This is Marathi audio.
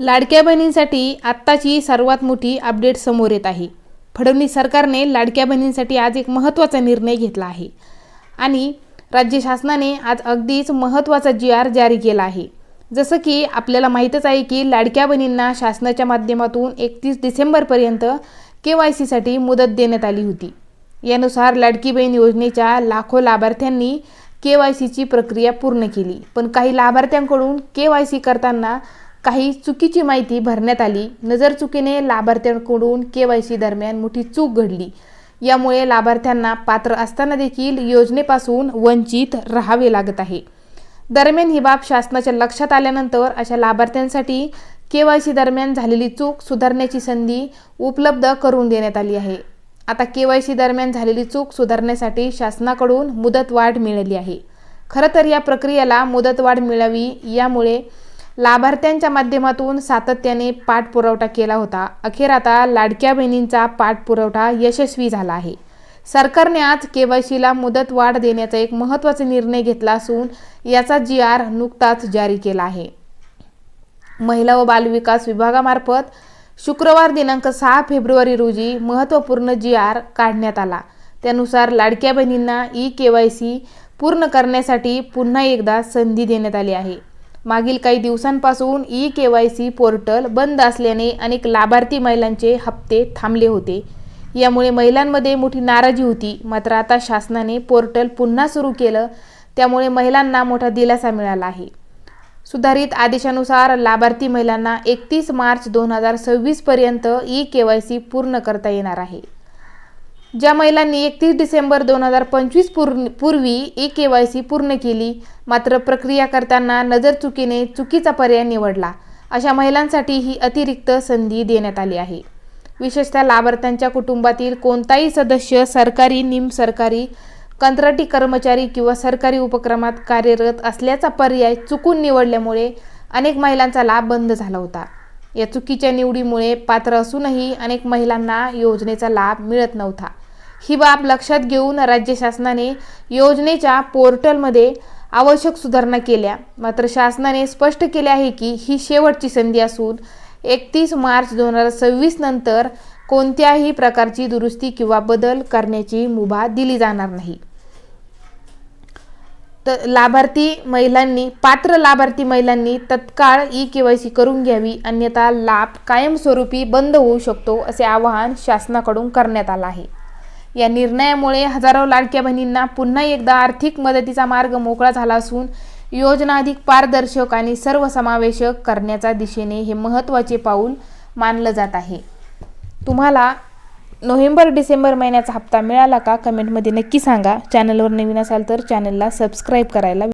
लाडक्या बहिणींसाठी आत्ताची सर्वात मोठी अपडेट समोर येत आहे। फडणवीस सरकारने लाडक्या बहिणींसाठी आज एक महत्त्वाचा निर्णय घेतला आहे आणि राज्य शासनाने आज अगदीच महत्त्वाचा जी.आर. जारी केला आहे। जसं की आपल्याला माहीतच आहे की लाडक्या बहिणींना शासनाच्या माध्यमातून 31 डिसेंबरपर्यंत KYC साठी मुदत देण्यात आली होती। यानुसार लाडकी बहीण योजनेच्या लाखो लाभार्थ्यांनी KYCची प्रक्रिया पूर्ण केली, पण काही लाभार्थ्यांकडून KYC करताना काही चुकीची माहिती भरण्यात आली। नजरचुकीने लाभार्थ्यांकडून KYC दरम्यान मोठी चूक घडली। यामुळे लाभार्थ्यांना पात्र असताना देखील योजनेपासून वंचित राहावे लागत आहे। दरम्यान ही बाब शासनाच्या लक्षात आल्यानंतर अशा लाभार्थ्यांसाठी KYC दरम्यान झालेली चूक सुधारण्याची संधी उपलब्ध करून देण्यात आली आहे। आता KYC दरम्यान झालेली चूक सुधारण्यासाठी शासनाकडून मुदतवाढ मिळाली आहे। खरं तर या प्रक्रियेला मुदतवाढ मिळावी यामुळे लाभार्थ्यांच्या माध्यमातून सातत्याने पाठपुरावा केला होता। अखेर आता लाडक्या बहिणींचा पाठपुरावा यशस्वी झाला आहे। सरकारने आज KYCला मुदतवाढ देण्याचा एक महत्त्वाचा निर्णय घेतला असून याचा जी.आर. नुकताच जारी केला आहे। महिला व बालविकास विभागामार्फत शुक्रवार दिनांक 6 फेब्रुवारी रोजी महत्त्वपूर्ण जी.आर. काढण्यात आला। त्यानुसार लाडक्या बहिणींना KYC पूर्ण करण्यासाठी पुन्हा एकदा संधी देण्यात आली आहे। मागील काही दिवसांपासून KYC पोर्टल बंद असल्याने अनेक लाभार्थी महिलांचे हप्ते थांबले होते। यामुळे महिलांमध्ये मोठी नाराजी होती। मात्र आता शासनाने पोर्टल पुन्हा सुरू केलं, त्यामुळे महिलांना मोठा दिलासा मिळाला आहे। सुधारित आदेशानुसार लाभार्थी महिलांना 31 मार्च 2026 पर्यंत KYC पूर्ण करता येणार आहे। ज्या महिलांनी 31 डिसेंबर 2025 पूर्वी KYC पूर्ण केली, मात्र प्रक्रिया करताना नजरचुकीने चुकीचा पर्याय निवडला, अशा महिलांसाठी ही अतिरिक्त संधी देण्यात आली आहे। विशेषतः लाभार्थ्यांच्या कुटुंबातील कोणताही सदस्य सरकारी, निमसरकारी, कंत्राटी कर्मचारी किंवा सरकारी उपक्रमात कार्यरत असल्याचा पर्याय चुकून निवडल्यामुळे अनेक महिलांचा लाभ बंद झाला होता। या चुकीच्या निवडीमुळे पात्र असूनही अनेक महिलांना योजनेचा लाभ मिळत नव्हता। ही बाब लक्षात घेऊन राज्य शासनाने योजनेच्या पोर्टलमध्ये आवश्यक सुधारणा केल्या। मात्र शासनाने स्पष्ट केले आहे की ही शेवटची संधी असून 31 मार्च 2026 नंतर कोणत्याही प्रकारची दुरुस्ती किंवा बदल करण्याची मुभा दिली जाणार नाही। तर पात्र लाभार्थी महिलांनी तत्काळ KYC करून घ्यावी, अन्यथा लाभ कायमस्वरूपी बंद होऊ शकतो, असे आवाहन शासनाकडून करण्यात आले आहे। या निर्णयामुळे हजारो लाडक्या बहिणींना पुन्हा एकदा आर्थिक मदतीचा मार्ग मोकळा झाला असून योजना अधिक पारदर्शक आणि सर्वसमावेशक करण्याच्या दिशेने हे महत्त्वाचे पाऊल मानलं जात आहे। तुम्हाला नोव्हेंबर-डिसेंबर महिन्याचा हप्ता मिळाला का? कमेंटमध्ये नक्की सांगा। चॅनलवर नवीन असाल तर चॅनलला सबस्क्राईब करायला